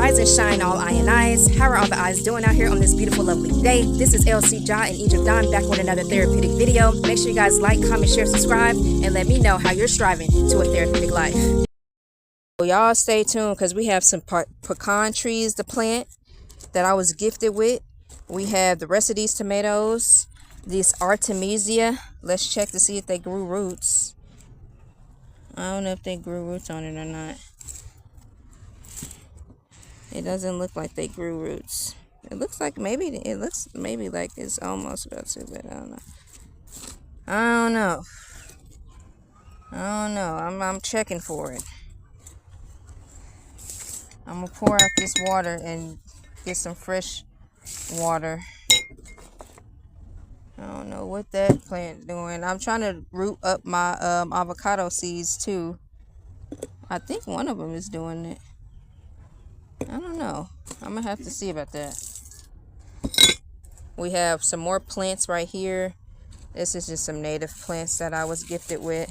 Rise and shine, all I and I's. How are all the eyes doing out here on this beautiful, lovely day? This is ElSea Jahzen in Egypt Dawn, back with another therapeutic video. Make sure you guys like, comment, share, subscribe, and let me know how you're striving to a therapeutic life. So y'all stay tuned because we have some pecan trees to plant that I was gifted with. We have the rest of these tomatoes, this Artemisia. Let's check to see if they grew roots. I don't know if they grew roots on it or not. It doesn't look like they grew roots. It looks like maybe like it's almost about to, but I don't know. I'm checking for it. I'm gonna pour out this water and get some fresh water. I don't know what that plant doing. I'm trying to root up my avocado seeds too. I think one of them is doing it. I don't know. I'm gonna have to see about that. We have some more plants right here. This is just some native plants that I was gifted with.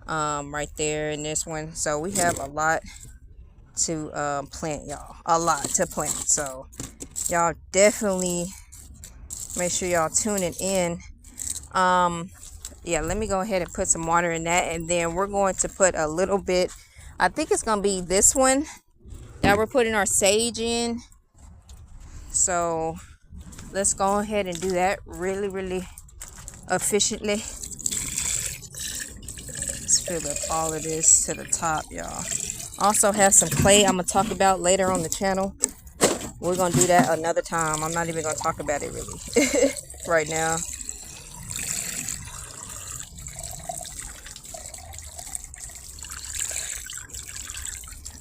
Right there in this one. So we have a lot to plant, y'all. A lot to plant. So y'all definitely make sure y'all tune it in. Yeah, let me go ahead and put some water in that, and then we're going to put a little bit. I think it's gonna be this one that we're putting our sage in. So let's go ahead and do that really efficiently. Let's fill up all of this to the top, y'all. Also have some clay I'm gonna talk about later on the channel. We're gonna do that another time. I'm not even gonna talk about it really right now.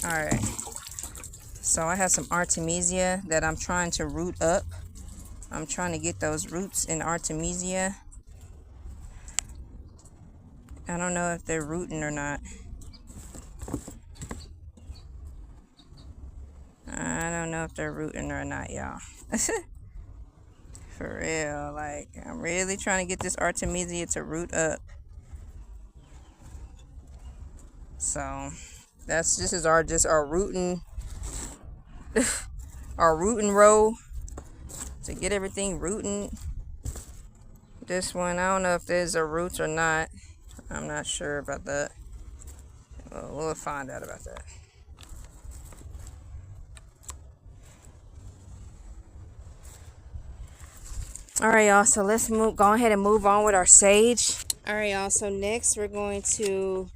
All right. So I have some Artemisia that I'm trying to root up. I'm trying to get those roots in Artemisia. I don't know if they're rooting or not. I don't know if they're rooting or not, y'all. For real, like I'm really trying to get this Artemisia to root up. So this is our rooting our rooting row to get everything rooting. This one, I don't know if there's a roots or not. I'm not sure about that. Well, we'll find out about that. All right, y'all, so let's go ahead and move on with our sage. All right, y'all, so next we're going to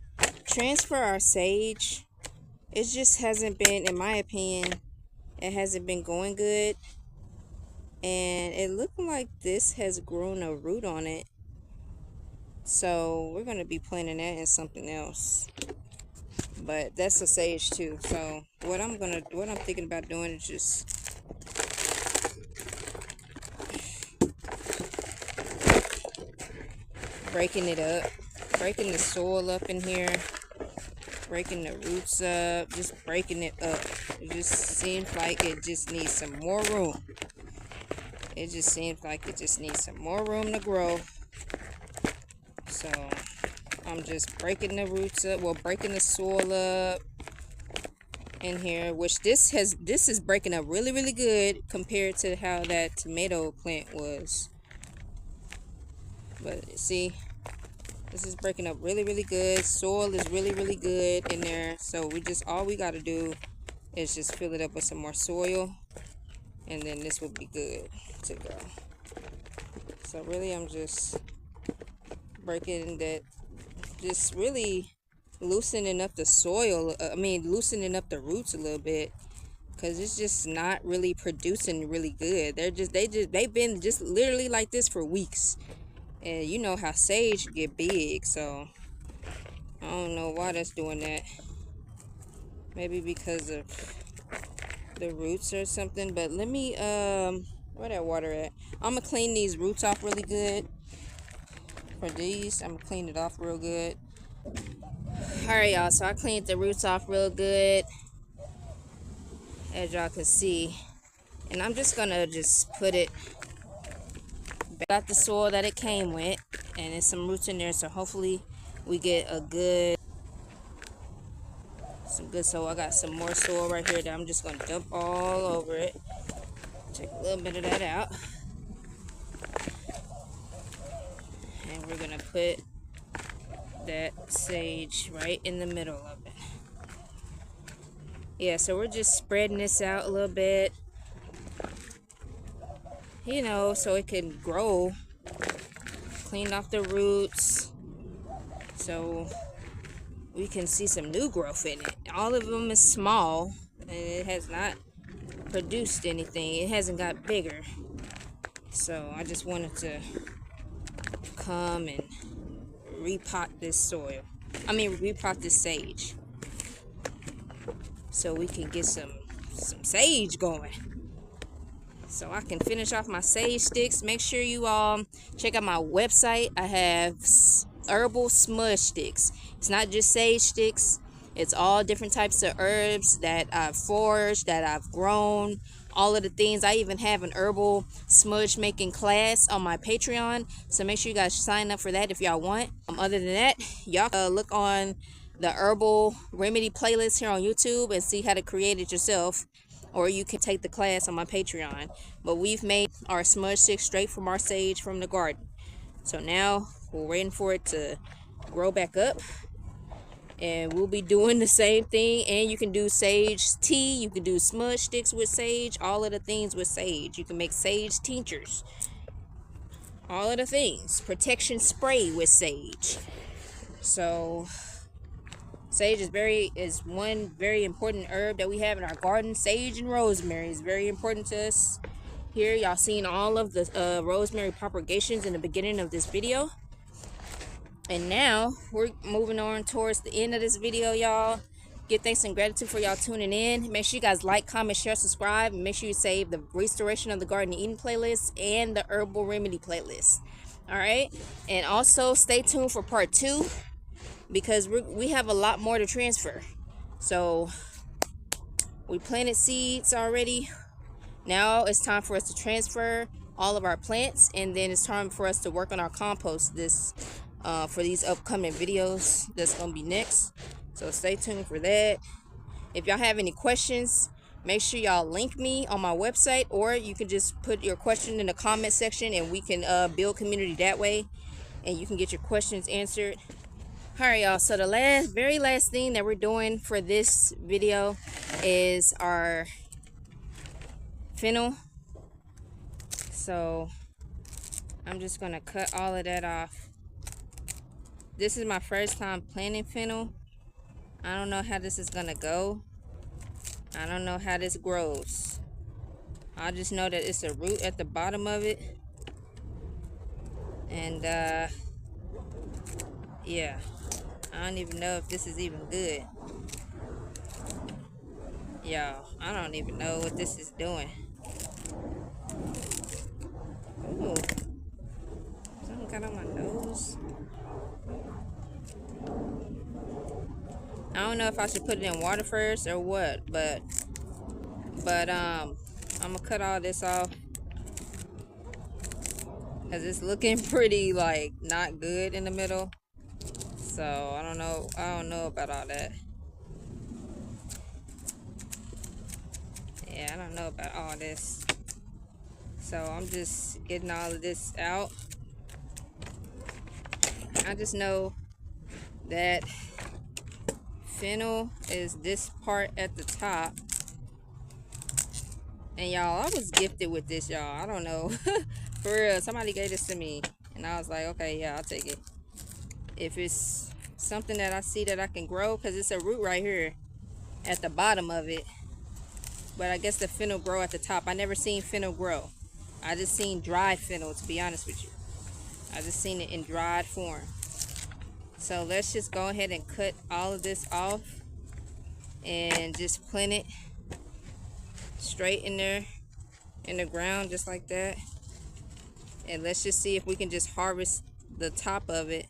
transfer our sage. It just hasn't been, in my opinion, it hasn't been going good. And it looked like this has grown a root on it. So we're going to be planting that in something else. But that's a sage too. So what I'm thinking about doing is just breaking it up, breaking the soil up in here, breaking the roots up, just breaking it up. It just seems like it just needs some more room. It just seems like it just needs some more room to grow. So I'm just breaking the roots up, well, breaking the soil up in here, which this is breaking up really good compared to how that tomato plant was. But see, this is breaking up really good. Soil is really good in there. So all we got to do is just fill it up with some more soil, and then this will be good to go. So really I'm just breaking that, just really loosening up the soil. Loosening up the roots a little bit, because it's just not really producing really good. They've been just literally like this for weeks. And you know how sage get big, so I don't know why that's doing that. Maybe because of the roots or something. But let me where that water at? I'm gonna clean these roots off really good. For these, I'm gonna clean it off real good. All right, y'all, so I cleaned the roots off real good, as y'all can see, and I'm just gonna put it back the soil that it came with, and there's some roots in there, so hopefully we get some good. So I got some more soil right here that I'm just gonna dump all over it. Take a little bit of that out. And we're gonna put that sage right in the middle of it. Yeah, so we're just spreading this out a little bit, you know, so it can grow. Clean off the roots so we can see some new growth in it. All of them is small and it has not produced anything. It hasn't got bigger. So I just wanted to come and repot this soil. Repot this sage. So we can get some sage going. So I can finish off my sage sticks. Make sure you check out my website. I have herbal smudge sticks. It's not just sage sticks. It's all different types of herbs that I've foraged, that I've grown, all of the things. I even have an herbal smudge making class on my Patreon. So make sure you guys sign up for that if y'all want. Other than that, y'all look on the Herbal Remedy playlist here on YouTube and see how to create it yourself. Or you can take the class on my Patreon. But we've made our smudge sticks straight from our sage from the garden. So now we're waiting for it to grow back up. And we'll be doing the same thing. And you can do sage tea. You can do smudge sticks with sage. All of the things with sage. You can make sage tinctures. All of the things. Protection spray with sage. So sage is one very important herb that we have in our garden. Sage and rosemary is very important to us. Here y'all seen all of the rosemary propagations in the beginning of this video. And now we're moving on towards the end of this video, y'all. Give thanks and gratitude for y'all tuning in. Make sure you guys like, comment, share, subscribe. And make sure you save the Restoration of the Garden and Eden playlist and the Herbal Remedy playlist. Alright? And also stay tuned for part 2. Because we have a lot more to transfer. So we planted seeds already. Now it's time for us to transfer all of our plants, and then it's time for us to work on our compost for these upcoming videos that's gonna be next. So stay tuned for that. If y'all have any questions, make sure y'all link me on my website, or you can just put your question in the comment section and we can build community that way, and you can get your questions answered. Alright y'all, so the very last thing that we're doing for this video is our fennel. So I'm just gonna cut all of that off. This is my first time planting fennel. I don't know how this is gonna go. I don't know how this grows. I just know that it's a root at the bottom of it. And yeah. I don't even know if this is even good. Y'all, I don't even know what this is doing. Ooh. Something got on my nose. I don't know if I should put it in water first or what, but I'm gonna cut all this off. Cause it's looking pretty like not good in the middle. So I don't know about all that. Yeah, I don't know about all this. So I'm just getting all of this out. I just know that fennel is this part at the top. And y'all, I was gifted with this, y'all. I don't know. For real, somebody gave this to me. And I was like, okay, yeah, I'll take it. If it's something that I see that I can grow, because it's a root right here at the bottom of it. But I guess the fennel grow at the top. I never seen fennel grow. I just seen dried fennel, to be honest with you. I just seen it in dried form. So let's just go ahead and cut all of this off and just plant it straight in there in the ground, just like that. And let's just see if we can just harvest the top of it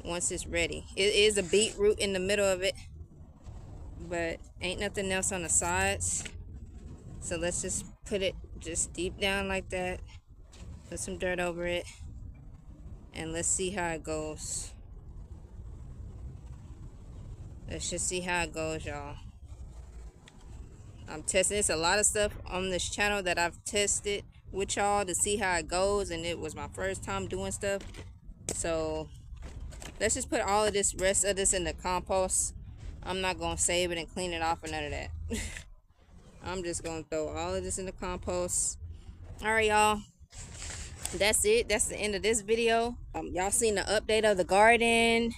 once it's ready. It is a beetroot in the middle of it, but ain't nothing else on the sides. So let's just put it just deep down like that. Put some dirt over it, and let's see how it goes. Let's just see how it goes, y'all. I'm testing this. A lot of stuff on this channel that I've tested with y'all to see how it goes, and it was my first time doing stuff. So let's just put all of this rest of this in the compost. I'm not gonna save it and clean it off or none of that. I'm just gonna throw all of this in the compost. All right, y'all, that's it. That's the end of this video. Y'all seen the update of the garden.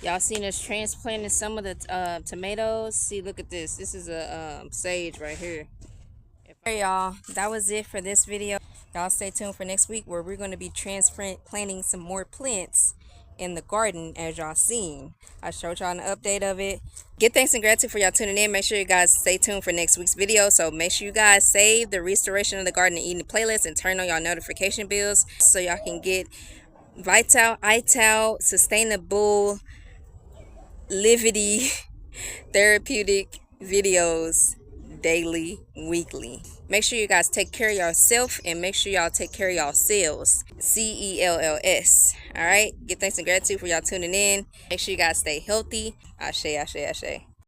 Y'all seen us transplanting some of the tomatoes. See, look at this. This is a sage right here. Hey y'all, that was it for this video. Y'all stay tuned for next week, where we're going to be transplanting some more plants in the garden, as y'all seen. I showed y'all an update of it. Give thanks and gratitude for y'all tuning in. Make sure you guys stay tuned for next week's video. So make sure you guys save the Restoration of the Garden and Eden playlist and turn on y'all notification bells so y'all can get vital, sustainable, Livity, therapeutic videos daily, weekly. Make sure you guys take care of yourself, and make sure y'all take care of yourselves. CELLS. All right. Give thanks and gratitude for y'all tuning in. Make sure you guys stay healthy. Ashe, ashe, ashe.